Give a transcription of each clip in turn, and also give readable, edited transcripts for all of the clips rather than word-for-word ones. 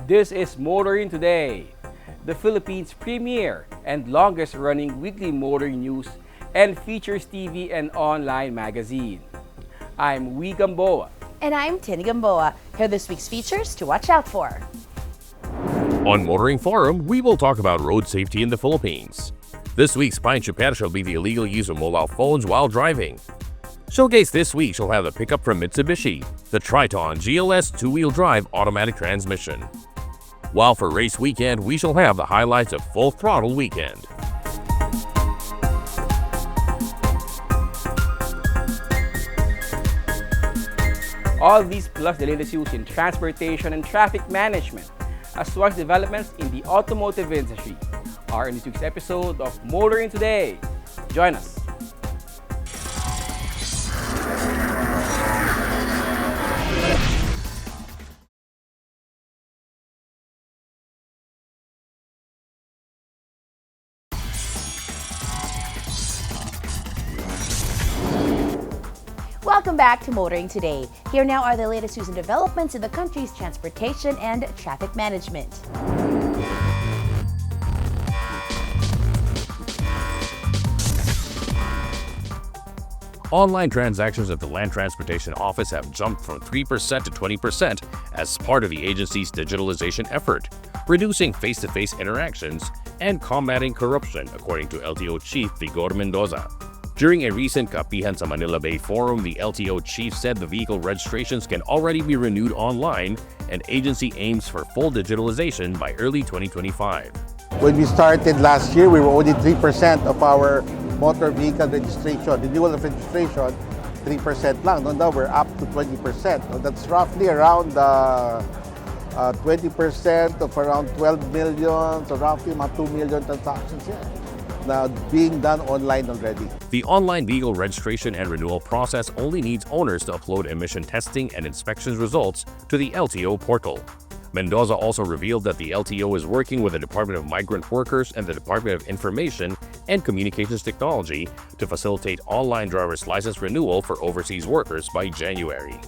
This is Motoring Today, the Philippines' premier and longest-running weekly motoring news and features TV and online magazine. I'm Wee Gamboa. And I'm Tinny Gamboa. Here are this week's features to watch out for. On Motoring Forum, we will talk about road safety in the Philippines. This week's Pine Chuper shall be the illegal use of mobile phones while driving. Showcase this week shall have the pickup from Mitsubishi, the Triton GLS two-wheel drive automatic transmission. While for race weekend, we shall have the highlights of Full Throttle weekend. All these plus the latest news in transportation and traffic management, as well as developments in the automotive industry, are in this week's episode of Motoring Today. Join us. Welcome back to Motoring Today. Here now are the latest news and developments in the country's transportation and traffic management. Online transactions at the Land Transportation Office have jumped from 3% to 20% as part of the agency's digitalization effort, reducing face-to-face interactions and combating corruption, according to LTO Chief Vigor Mendoza. During a recent Kapihan sa Manila Bay Forum, the LTO chief said the vehicle registrations can already be renewed online and agency aims for full digitalization by early 2025. When we started last year, we were only 3% of our motor vehicle registration, renewal of registration, 3% lang. No, now we're up to 20%. No, that's roughly around 20% of around 12 million, so roughly about 2 million transactions here. Now being done online already. The online vehicle registration and renewal process only needs owners to upload emission testing and inspections results to the LTO portal. Mendoza also revealed that the LTO is working with the Department of Migrant Workers and the Department of Information and Communications Technology to facilitate online driver's license renewal for overseas workers by January.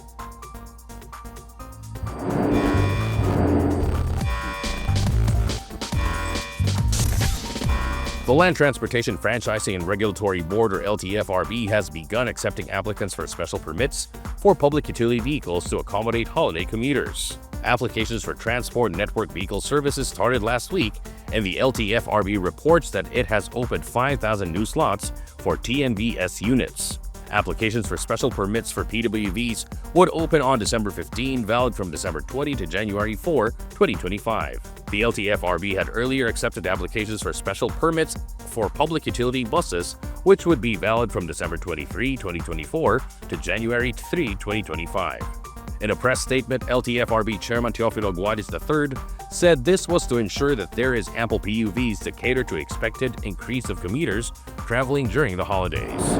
The Land Transportation Franchising and Regulatory Board, or LTFRB, has begun accepting applicants for special permits for public utility vehicles to accommodate holiday commuters. Applications for transport network vehicle services started last week, and the LTFRB reports that it has opened 5,000 new slots for TNVS units. Applications for special permits for PWVs would open on December 15, valid from December 20 to January 4, 2025. The LTFRB had earlier accepted applications for special permits for public utility buses, which would be valid from December 23, 2024 to January 3, 2025. In a press statement, LTFRB Chairman Teofilo Guadis III said this was to ensure that there is ample PUVs to cater to expected increase of commuters traveling during the holidays.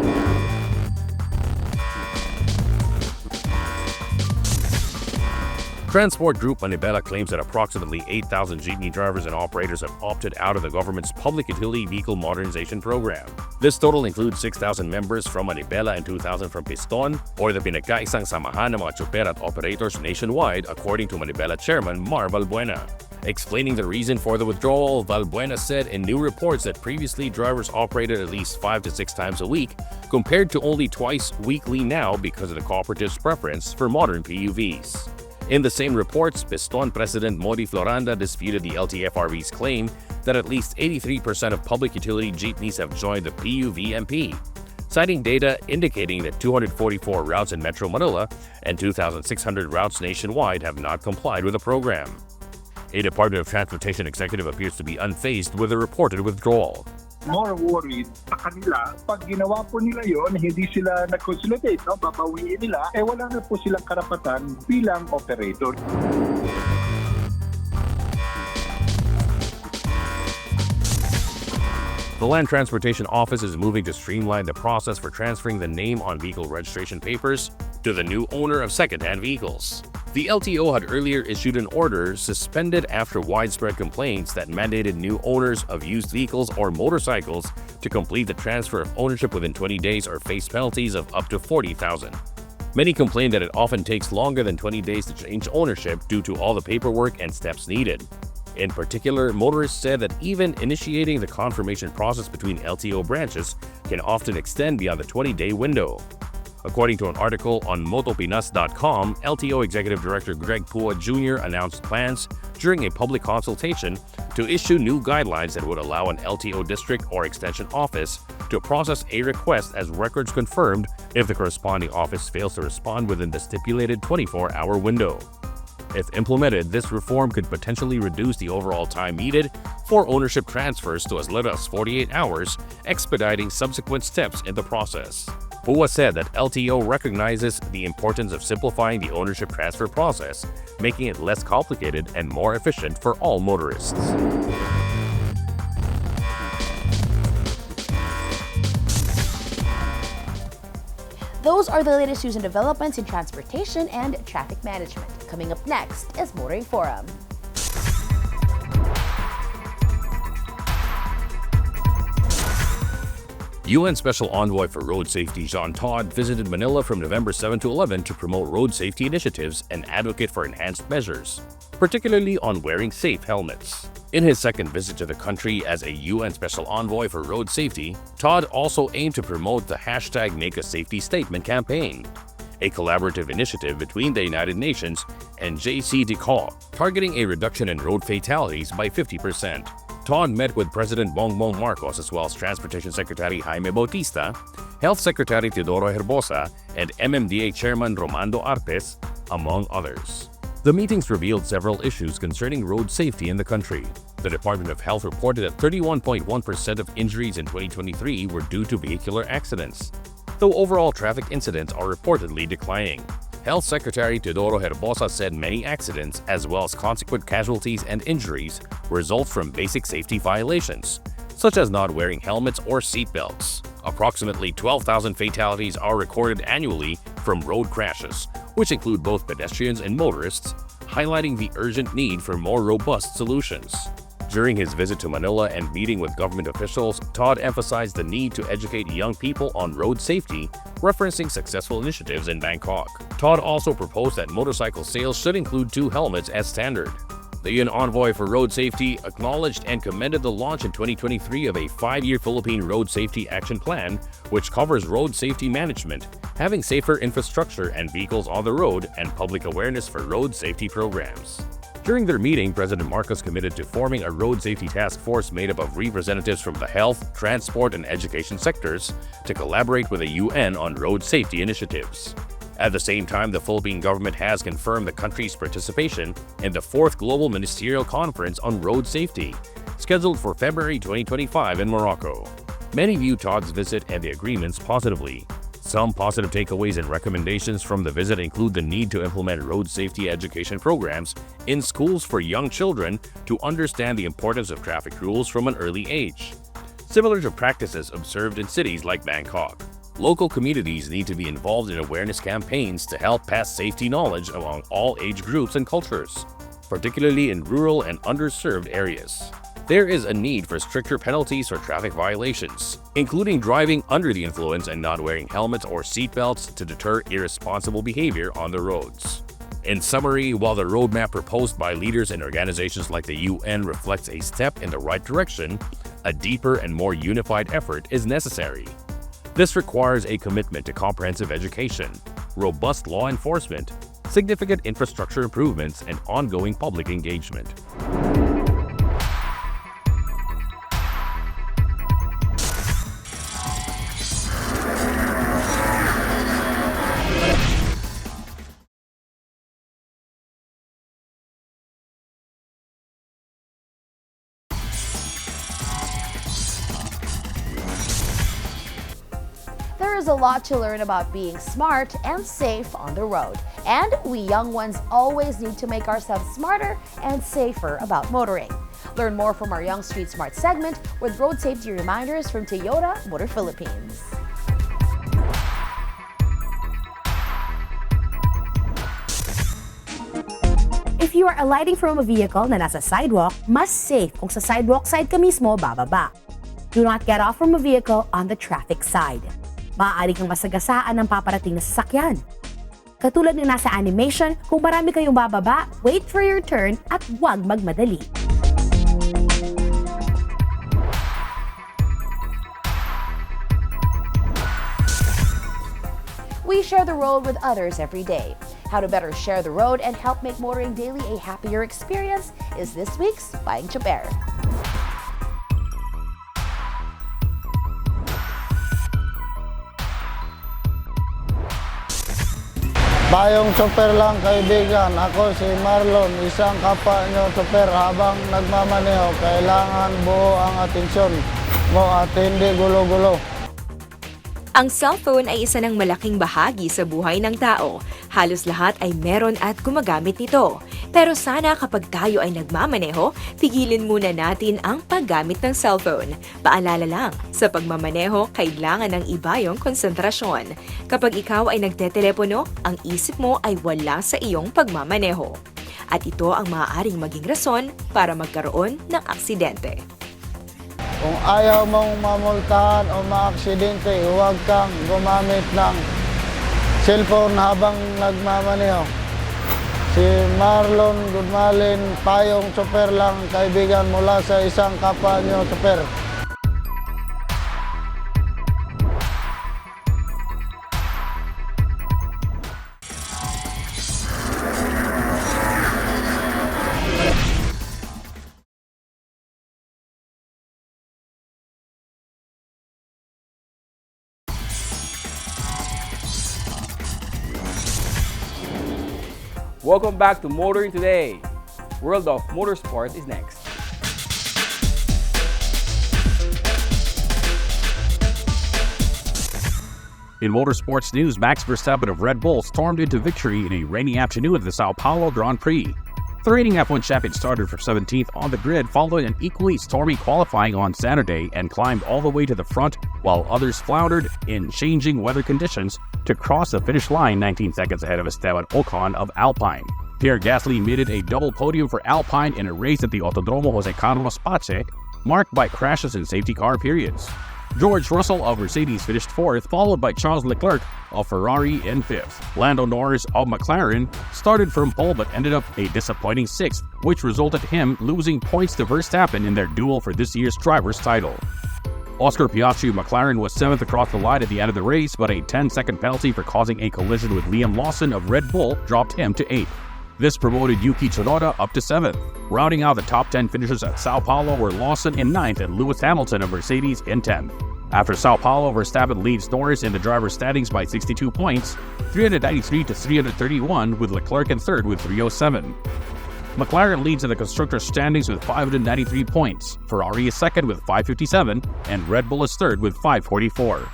Transport Group Manibela claims that approximately 8,000 jeepney drivers and operators have opted out of the government's public utility vehicle modernization program. This total includes 6,000 members from Manibela and 2,000 from Piston, or the pinagkaisang samahan ng mga tsuper at operators nationwide, according to Manibela Chairman Mar Valbuena. Explaining the reason for the withdrawal, Valbuena said in new reports that previously drivers operated at least 5 to 6 times a week, compared to only twice weekly now because of the cooperative's preference for modern PUVs. In the same reports, Piston President Modi Floranda disputed the LTFRB's claim that at least 83% of public utility jeepneys have joined the PUVMP, citing data indicating that 244 routes in Metro Manila and 2,600 routes nationwide have not complied with the program. A Department of Transportation executive appears to be unfazed with the reported withdrawal. More worried sa kanila, pag ginawa po nila yon, hindi sila nag-consolidate, no? Babawiin nila, wala na po silang karapatan bilang operator. The Land Transportation Office is moving to streamline the process for transferring the name on vehicle registration papers to the new owner of second-hand vehicles. The LTO had earlier issued an order suspended after widespread complaints that mandated new owners of used vehicles or motorcycles to complete the transfer of ownership within 20 days or face penalties of up to 40,000. Many complain that it often takes longer than 20 days to change ownership due to all the paperwork and steps needed. In particular, motorists said that even initiating the confirmation process between LTO branches can often extend beyond the 20-day window. According to an article on motopinas.com, LTO Executive Director Greg Pua Jr. announced plans during a public consultation to issue new guidelines that would allow an LTO district or extension office to process a request as records confirmed if the corresponding office fails to respond within the stipulated 24-hour window. If implemented, this reform could potentially reduce the overall time needed for ownership transfers to as little as 48 hours, expediting subsequent steps in the process. Pua said that LTO recognizes the importance of simplifying the ownership transfer process, making it less complicated and more efficient for all motorists. Those are the latest news and developments in transportation and traffic management. Coming up next is Motoring Forum. UN Special Envoy for Road Safety Jean Todt visited Manila from November 7 to 11 to promote road safety initiatives and advocate for enhanced measures, particularly on wearing safe helmets. In his second visit to the country as a UN Special Envoy for Road Safety, Todt also aimed to promote the hashtag Make a Safety Statement campaign, a collaborative initiative between the United Nations and JCDecaux, targeting a reduction in road fatalities by 50%. Todt met with President Bongbong Marcos as well as Transportation Secretary Jaime Bautista, Health Secretary Teodoro Herbosa, and MMDA Chairman Romando Artes, among others. The meetings revealed several issues concerning road safety in the country. The Department of Health reported that 31.1% of injuries in 2023 were due to vehicular accidents, though overall traffic incidents are reportedly declining. Health Secretary Teodoro Herbosa said many accidents, as well as consequent casualties and injuries, result from basic safety violations, such as not wearing helmets or seatbelts. Approximately 12,000 fatalities are recorded annually from road crashes, which include both pedestrians and motorists, highlighting the urgent need for more robust solutions. During his visit to Manila and meeting with government officials, Todt emphasized the need to educate young people on road safety, referencing successful initiatives in Bangkok. Todt also proposed that motorcycle sales should include 2 helmets as standard. The UN Envoy for Road Safety acknowledged and commended the launch in 2023 of a 5-year Philippine Road Safety Action Plan, which covers road safety management, having safer infrastructure and vehicles on the road, and public awareness for road safety programs. During their meeting, President Marcos committed to forming a road safety task force made up of representatives from the health, transport, and education sectors to collaborate with the UN on road safety initiatives. At the same time, the Philippine government has confirmed the country's participation in the 4th Global Ministerial Conference on Road Safety, scheduled for February 2025 in Morocco. Many view Todt's visit and the agreements positively. Some positive takeaways and recommendations from the visit include the need to implement road safety education programs in schools for young children to understand the importance of traffic rules from an early age, similar to practices observed in cities like Bangkok. Local communities need to be involved in awareness campaigns to help pass safety knowledge among all age groups and cultures, particularly in rural and underserved areas. There is a need for stricter penalties for traffic violations, including driving under the influence and not wearing helmets or seatbelts to deter irresponsible behavior on the roads. In summary, while the roadmap proposed by leaders and organizations like the UN reflects a step in the right direction, a deeper and more unified effort is necessary. This requires a commitment to comprehensive education, robust law enforcement, significant infrastructure improvements, and ongoing public engagement. There is a lot to learn about being smart and safe on the road. And we young ones always need to make ourselves smarter and safer about motoring. Learn more from our Young Street Smart segment with road safety reminders from Toyota Motor Philippines. If you are alighting from a vehicle na nasa sidewalk, mas safe kung sa sidewalk side ka mismo bababa. Do not get off from a vehicle on the traffic side. Maaari kang masagasaan ng paparating na sasakyan. Katulad ng nasa animation, kung marami kayong bababa, wait for your turn at huwag magmadali. We share the road with others every day. How to better share the road and help make motoring daily a happier experience is this week's Buying Chaper. Bayong chopper lang kaibigan, ako si Marlon, isang kapwa nyo chopper. Habang nagmamaneho, kailangan buo ang atensyon mo at hindi gulo-gulo. Ang cellphone ay isa ng malaking bahagi sa buhay ng tao. Halos lahat ay meron at gumagamit nito. Pero sana kapag tayo ay nagmamaneho, pigilin muna natin ang paggamit ng cellphone. Paalala lang, sa pagmamaneho, kailangan ng iba yung konsentrasyon. Kapag ikaw ay nagtetelepono, ang isip mo ay wala sa iyong pagmamaneho. At ito ang maaaring maging rason para magkaroon ng aksidente. Kung ayaw mong mamultahan o maaksidente, huwag kang gumamit ng cellphone habang nagmamaneho. Si Marlon Gudmalin, payong chopper lang kaibigan mula sa isang kapwa nyo chopper. Welcome back to Motoring Today. World of Motorsports is next. In motorsports news, Max Verstappen of Red Bull stormed into victory in a rainy afternoon at the Sao Paulo Grand Prix. The reigning F1 champion started from 17th on the grid following an equally stormy qualifying on Saturday and climbed all the way to the front while others floundered in changing weather conditions to cross the finish line 19 seconds ahead of Esteban Ocon of Alpine. Pierre Gasly made a double podium for Alpine in a race at the Autodromo Jose Carlos Pace, marked by crashes in safety car periods. George Russell of Mercedes finished 4th, followed by Charles Leclerc of Ferrari in 5th. Lando Norris of McLaren started from pole but ended up a disappointing 6th, which resulted in him losing points to Verstappen in their duel for this year's driver's title. Oscar Piastri of McLaren was 7th across the line at the end of the race, but a 10-second penalty for causing a collision with Liam Lawson of Red Bull dropped him to 8th. This promoted Yuki Tsunoda up to 7th. Rounding out the top 10 finishers at Sao Paulo were Lawson in 9th and Lewis Hamilton of Mercedes in 10th. After Sao Paulo, Verstappen leads Norris in the driver's standings by 62 points, 393 to 331, with Leclerc in 3rd with 307. McLaren leads in the constructors' standings with 593 points, Ferrari is 2nd with 557, and Red Bull is 3rd with 544.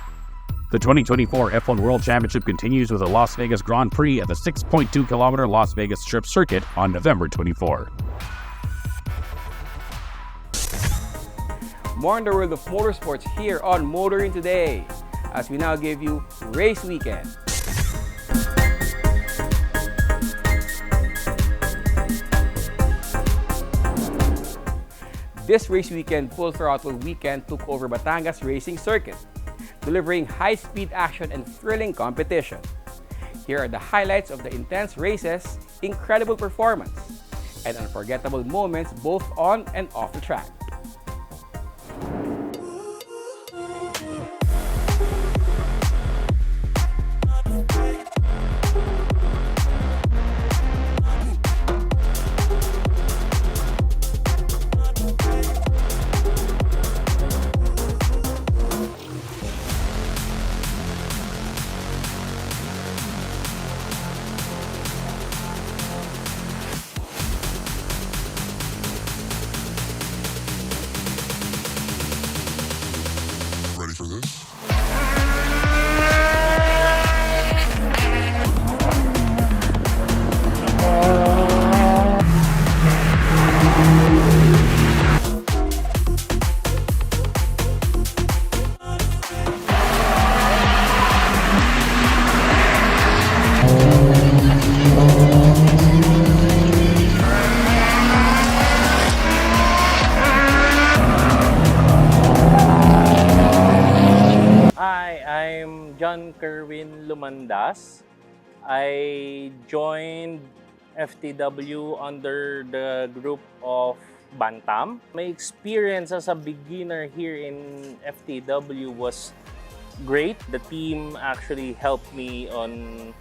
The 2024 F1 World Championship continues with the Las Vegas Grand Prix at the 6.2-kilometer Las Vegas Strip Circuit on November 24. More on the world of motorsports here on Motoring Today, as we now give you Race Weekend. This race weekend, Full Throttle Weekend took over Batangas Racing Circuit, delivering high-speed action and thrilling competition. Here are the highlights of the intense races, incredible performance, and unforgettable moments both on and off the track. Hi, I'm John Kerwin Lumandas. I joined FTW under the group of Bantam. My experience as a beginner here in FTW was great. The team actually helped me on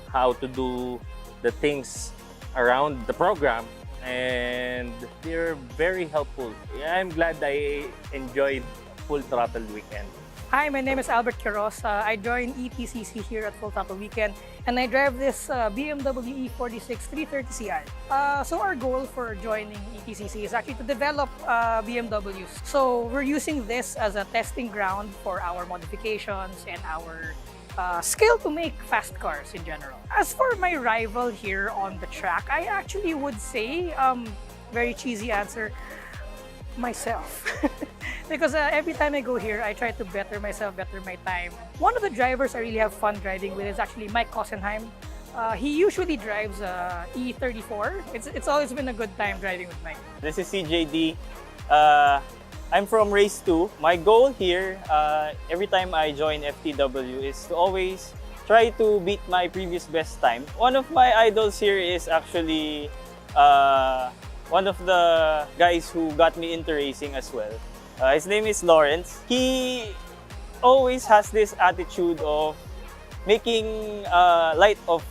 how to do the things around the program, and they're very helpful. I'm glad I enjoyed Full Throttle Weekend. Hi, my name is Albert Quiroz. I joined ETCC here at Full Throttle Weekend, and I drive this BMW E46 330ci. So our goal for joining ETCC is actually to develop BMWs. So we're using this as a testing ground for our modifications and our skill to make fast cars in general. As for my rival here on the track, I actually would say, very cheesy answer, myself. Because every time I go here, I try to better myself, better my time. One of the drivers I really have fun driving with is actually Mike Kosenheim. He usually drives E34. It's always been a good time driving with Mike. This is CJD. I'm from Race 2. My goal here, every time I join FTW, is to always try to beat my previous best time. One of my idols here is actually one of the guys who got me into racing as well. His name is Lawrence. He always has this attitude of making light of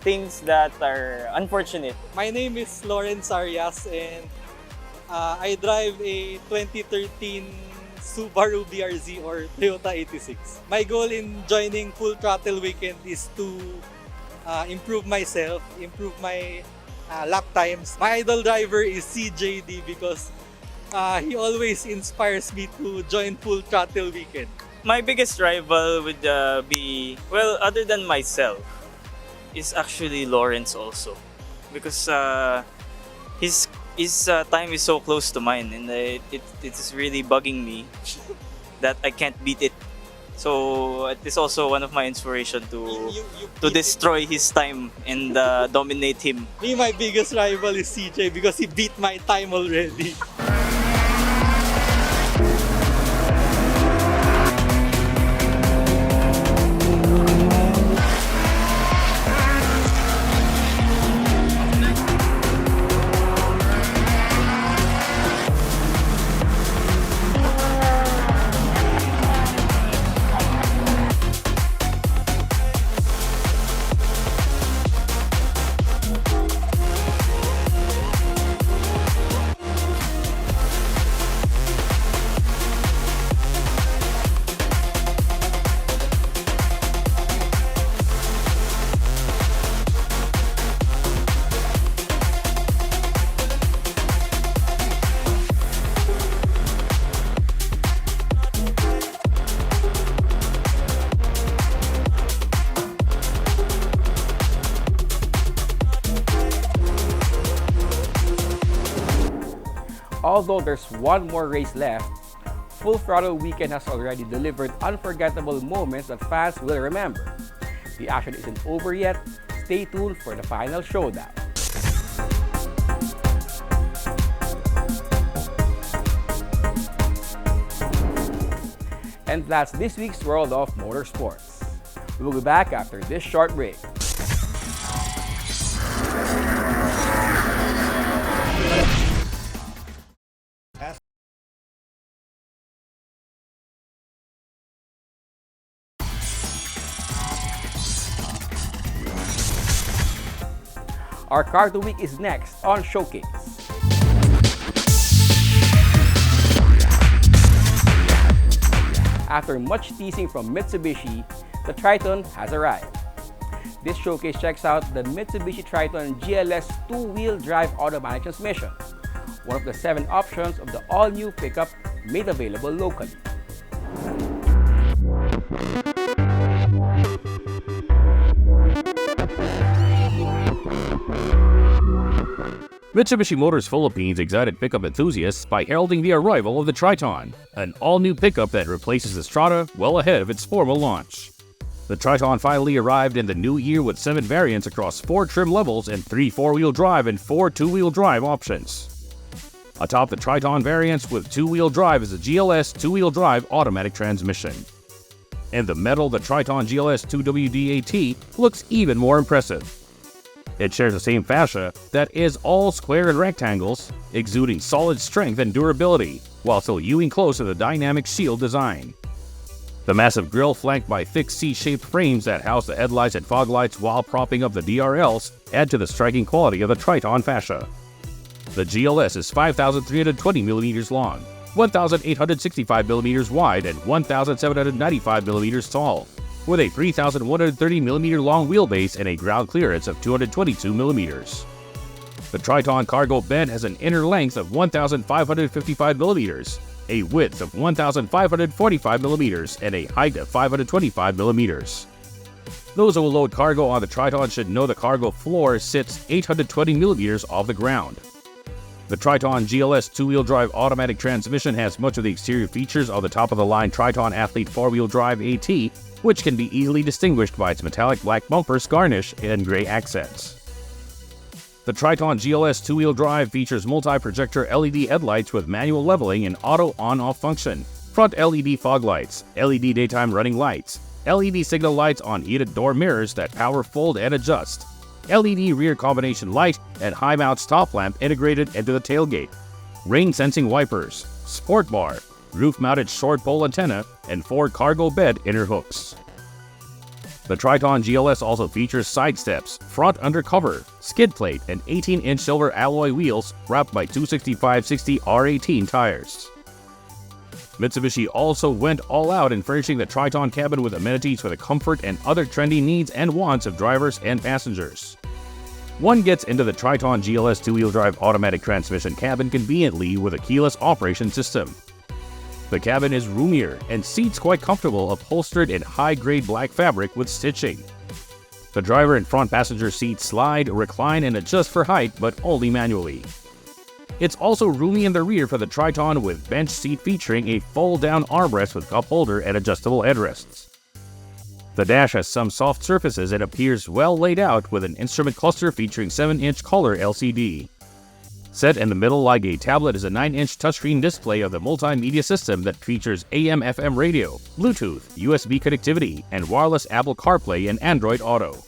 things that are unfortunate. My name is Lawrence Arias, and I drive a 2013 Subaru BRZ or Toyota 86. My goal in joining Full Throttle Weekend is to improve myself, improve my lap times. My idol driver is CJD because he always inspires me to join Full Throttle Weekend. My biggest rival would be, well, other than myself, is actually Lawrence also. Because his time is so close to mine, and it is really bugging me that I can't beat it. So it is also one of my inspiration to destroy his time and dominate him. Me, my biggest rival is CJ because he beat my time already. Although there's one more race left, Full Throttle Weekend has already delivered unforgettable moments that fans will remember. The action isn't over yet. Stay tuned for the final showdown. And that's this week's World of Motorsports. We will be back after this short break. Our Car of the Week is next on Showcase. After much teasing from Mitsubishi, the Triton has arrived. This showcase checks out the Mitsubishi Triton GLS two-wheel drive automatic transmission, one of the 7 options of the all-new pickup made available locally. Mitsubishi Motors Philippines excited pickup enthusiasts by heralding the arrival of the Triton, an all-new pickup that replaces the Strata well ahead of its formal launch. The Triton finally arrived in the new year with 7 variants across 4 trim levels and 3 4-wheel drive and 4 2-wheel drive options. Atop the Triton variants with 2-wheel drive is a GLS 2-wheel drive automatic transmission. and the metal the Triton GLS 2WD-AT looks even more impressive. It shares the same fascia that is all square and rectangles, exuding solid strength and durability, while still hewing close to the dynamic shield design. The massive grille flanked by thick C-shaped frames that house the headlights and fog lights while propping up the DRLs add to the striking quality of the Triton fascia. The GLS is 5,320mm long, 1,865mm wide, and 1,795mm tall, with a 3,130mm long wheelbase and a ground clearance of 222mm. The Triton cargo bed has an inner length of 1,555mm, a width of 1,545mm, and a height of 525mm. Those who will load cargo on the Triton should know the cargo floor sits 820mm off the ground. The Triton GLS 2-wheel drive automatic transmission has much of the exterior features of the top-of-the-line Triton Athlete 4-wheel drive AT, which can be easily distinguished by its metallic black bumpers, garnish, and gray accents. The Triton GLS 2-wheel drive features multi-projector LED headlights with manual leveling and auto on-off function, front LED fog lights, LED daytime running lights, LED signal lights on heated door mirrors that power fold and adjust, LED rear combination light, and high-mount stop lamp integrated into the tailgate, rain-sensing wipers, sport bar, roof-mounted short pole antenna, and 4 cargo bed inner hooks. The Triton GLS also features side steps, front undercover, skid plate, and 18-inch silver alloy wheels wrapped by 265/60 R18 tires. Mitsubishi also went all out in furnishing the Triton cabin with amenities for the comfort and other trendy needs and wants of drivers and passengers. One gets into the Triton GLS 2-wheel drive automatic transmission cabin conveniently with a keyless operation system. The cabin is roomier and seats quite comfortable, upholstered in high-grade black fabric with stitching. The driver and front passenger seats slide, recline, and adjust for height, but only manually. It's also roomy in the rear for the Triton with bench seat featuring a fold-down armrest with cup holder and adjustable headrests. The dash has some soft surfaces and appears well laid out with an instrument cluster featuring 7-inch color LCD. Set in the middle like a tablet is a 9-inch touchscreen display of the multimedia system that features AM/FM radio, Bluetooth, USB connectivity, and wireless Apple CarPlay and Android Auto.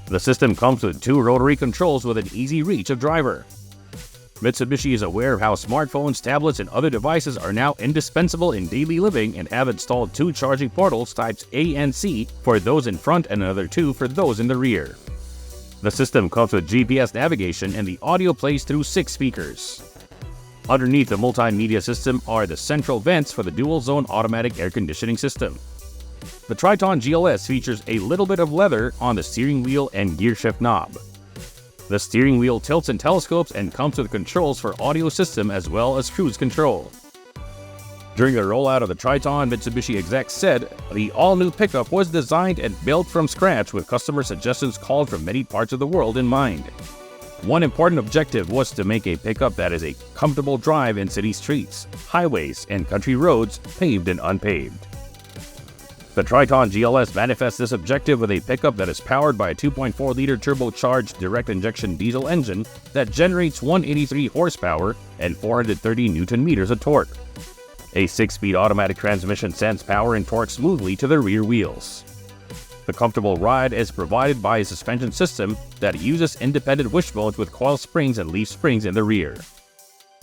The system comes with 2 rotary controls with an easy reach of driver. Mitsubishi is aware of how smartphones, tablets, and other devices are now indispensable in daily living and have installed 2 charging portals types A and C for those in front and another 2 for those in the rear. The system comes with GPS navigation and the audio plays through 6 speakers. Underneath the multimedia system are the central vents for the dual-zone automatic air conditioning system. The Triton GLS features a little bit of leather on the steering wheel and gear shift knob. The steering wheel tilts and telescopes and comes with controls for audio system as well as cruise control. During the rollout of the Triton, Mitsubishi execs said the all-new pickup was designed and built from scratch with customer suggestions called from many parts of the world in mind. One important objective was to make a pickup that is a comfortable drive in city streets, highways, and country roads, paved and unpaved. The Triton GLS manifests this objective with a pickup that is powered by a 2.4-liter turbocharged direct-injection diesel engine that generates 183 horsepower and 430 Nm of torque. A 6-speed automatic transmission sends power and torque smoothly to the rear wheels. The comfortable ride is provided by a suspension system that uses independent wishbones with coil springs and leaf springs in the rear.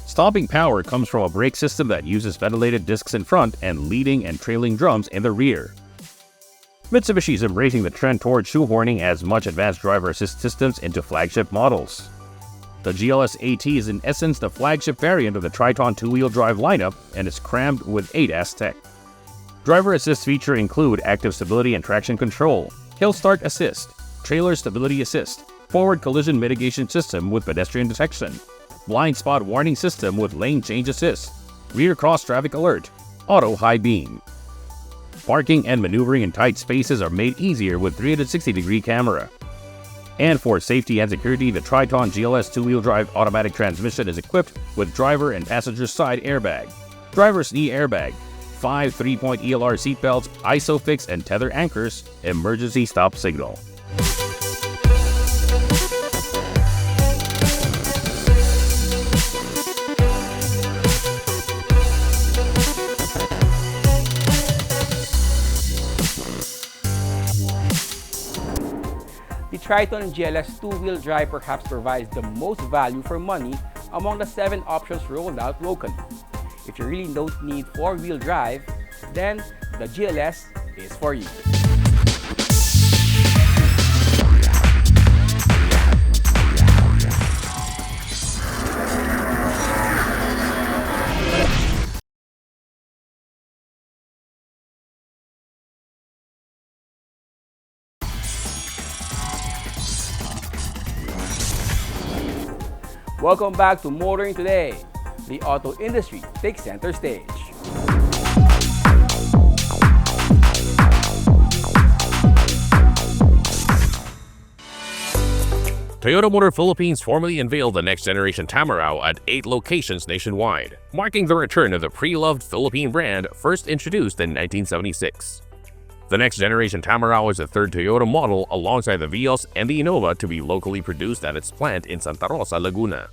Stopping power comes from a brake system that uses ventilated discs in front and leading and trailing drums in the rear. Mitsubishi is embracing the trend toward shoehorning as much advanced driver assist systems into flagship models. The GLS AT is in essence the flagship variant of the Triton 2-wheel drive lineup and is crammed with ADAS tech. Driver assist features include active stability and traction control, hill start assist, trailer stability assist, forward collision mitigation system with pedestrian detection, blind spot warning system with lane change assist, rear cross traffic alert, auto high beam. Parking and maneuvering in tight spaces are made easier with 360-degree camera. And for safety and security, the Triton GLS 2-wheel drive automatic transmission is equipped with driver and passenger side airbag, driver's knee airbag, 5 3-point ELR seatbelts, ISOFIX and tether anchors, emergency stop signal. The Triton GLS two-wheel drive perhaps provides the most value for money among the 7 options rolled out locally. If you really don't need 4-wheel drive, then the GLS is for you. Welcome back to Motoring Today. The auto industry takes center stage. Toyota Motor Philippines formally unveiled the next generation Tamaraw at 8 locations nationwide, marking the return of the pre-loved Philippine brand first introduced in 1976. The next generation Tamaraw is the third Toyota model alongside the Vios and the Innova to be locally produced at its plant in Santa Rosa, Laguna.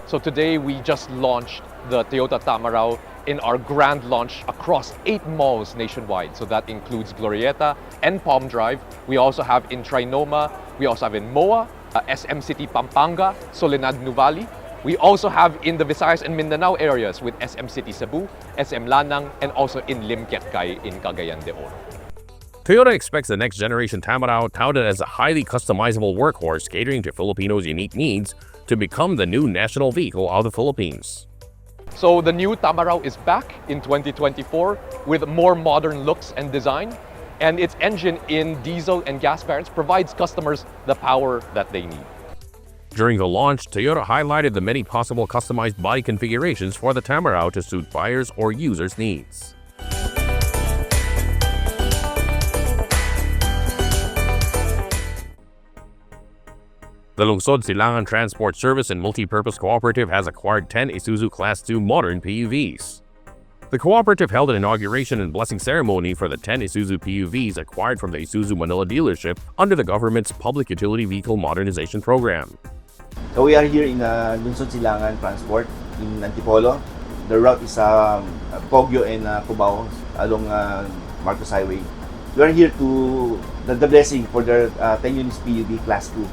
So today we just launched the Toyota Tamaraw in our grand launch across 8 malls nationwide. So that includes Glorieta and Palm Drive. We also have in Trinoma, we also have in MOA, SM City Pampanga, Soledad Nuvali. We also have in the Visayas and Mindanao areas with SM City Cebu, SM Lanang, and also in Limquetcay in Cagayan de Oro. Toyota expects the next generation Tamaraw, touted as a highly customizable workhorse catering to Filipinos' unique needs, to become the new national vehicle of the Philippines. So the new Tamaraw is back in 2024 with more modern looks and design, and its engine in diesel and gas variants provides customers the power that they need. During the launch, Toyota highlighted the many possible customized body configurations for the Tamaraw to suit buyers' or users' needs. The Lungsod Silangan Transport Service and Multipurpose Cooperative has acquired 10 Isuzu Class II modern PUVs. The cooperative held an inauguration and blessing ceremony for the 10 Isuzu PUVs acquired from the Isuzu Manila dealership under the government's Public Utility Vehicle Modernization Program. So we are here in Lungsod Silangan Transport in Antipolo. The route is Poggio and Cubao along Marcos Highway. We are here to the blessing for their 10 units PUV Class 2.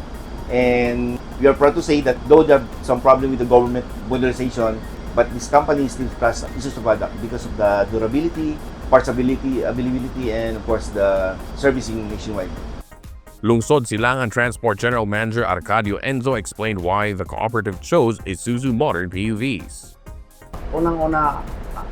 And we are proud to say that though there are some problem with the government modernization, but this company still trusts Isuzu product because of the durability, parts availability, and of course the servicing nationwide. Lungsod Silangan Transport General Manager Arcadio Enzo explained why the cooperative chose Isuzu modern PUVs. Unang-una,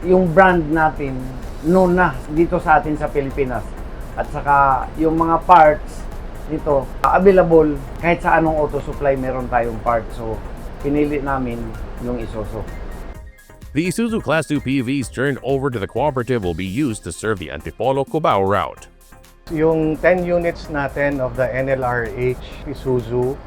yung brand natin known na dito sa atin sa Pilipinas. At saka yung mga parts dito available kahit sa anong auto supply meron tayong parts. So pinili namin yung Isuzu. The Isuzu Class 2 PUVs turned over to the cooperative will be used to serve the Antipolo-Cubao route. Yung 10 units natin of the NLRH Isuzu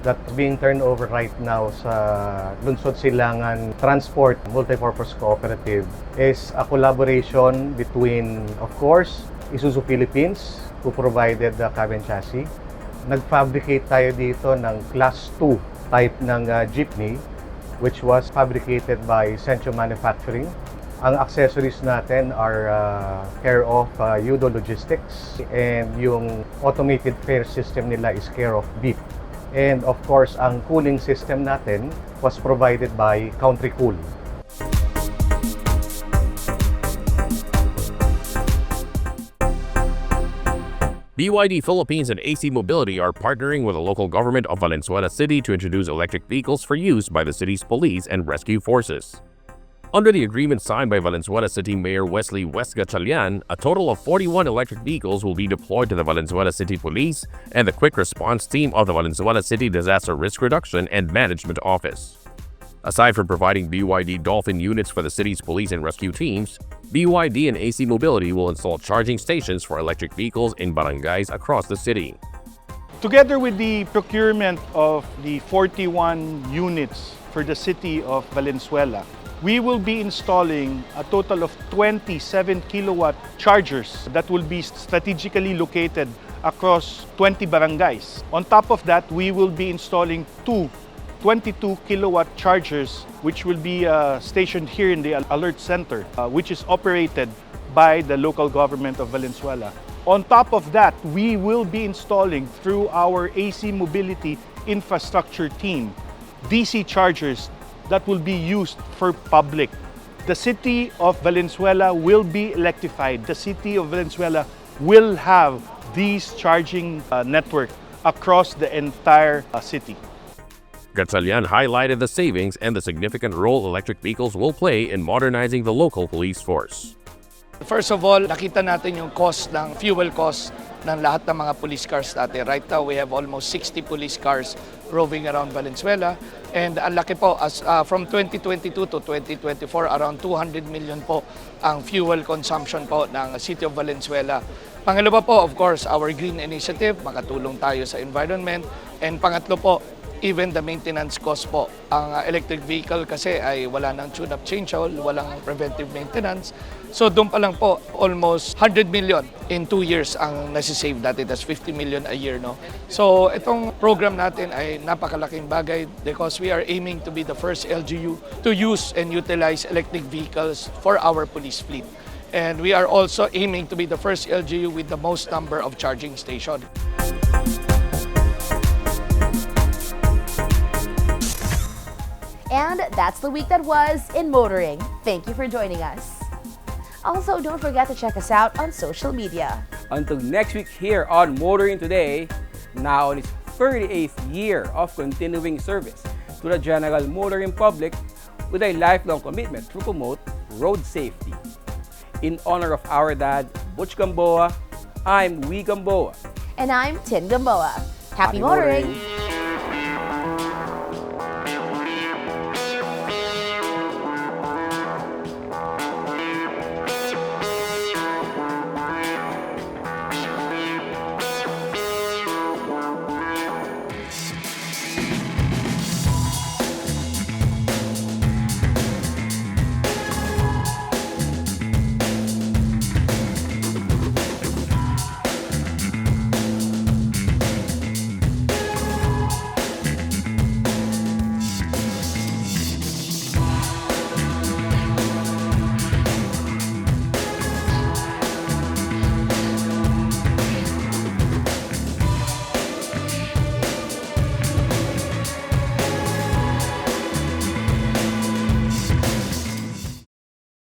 that's being turned over right now sa Lungsod Silangan Transport Multipurpose Cooperative is a collaboration between, of course, Isuzu Philippines, who provided the cabin chassis. Nag-fabricate tayo dito ng Class 2 type ng jeepney, which was fabricated by Centro Manufacturing. Ang accessories natin are care of Yudo Logistics, and yung automated fare system nila is care of Beep. And of course, ang cooling system natin was provided by Country Cool. BYD Philippines and AC Mobility are partnering with the local government of Valenzuela City to introduce electric vehicles for use by the city's police and rescue forces. Under the agreement signed by Valenzuela City Mayor Wesley Gatchalian, a total of 41 electric vehicles will be deployed to the Valenzuela City Police and the Quick Response Team of the Valenzuela City Disaster Risk Reduction and Management Office. Aside from providing BYD Dolphin units for the city's police and rescue teams, BYD and AC Mobility will install charging stations for electric vehicles in barangays across the city. Together with the procurement of the 41 units for the city of Valenzuela, we will be installing a total of 27 kilowatt chargers that will be strategically located across 20 barangays. On top of that, we will be installing two 22 kilowatt chargers which will be stationed here in the Alert Center, which is operated by the local government of Valenzuela. On top of that, we will be installing through our AC Mobility infrastructure team DC chargers that will be used for public. The city of Valenzuela will be electrified. The city of Valenzuela will have these charging network across the entire city. Gatchalian highlighted the savings and the significant role electric vehicles will play in modernizing the local police force. First of all, nakita natin yung cost ng fuel cost ng lahat ng mga police cars natin. Right now, we have almost 60 police cars roving around Valenzuela. And ang laki po, from 2022 to 2024, around 200 million po ang fuel consumption po ng City of Valenzuela. Pangalawa po, of course, our green initiative, makatulong tayo sa environment. And pangatlo po, even the maintenance cost po. Ang electric vehicle kasi ay wala nang tune-up change oil, walang preventive maintenance. So doon pa lang po, almost 100 million in 2 years ang nasisave natin. That's 50 million a year, no? So itong program natin ay napakalaking bagay because we are aiming to be the first LGU to use and utilize electric vehicles for our police fleet. And we are also aiming to be the first LGU with the most number of charging stations. And that's the week that was in motoring. Thank you for joining us. Also, don't forget to check us out on social media. Until next week here on Motoring Today, now in its 38th year of continuing service to the general motoring public with a lifelong commitment to promote road safety. In honor of our dad, Butch Gamboa, I'm Wee Gamboa. And I'm Tin Gamboa. Happy motoring!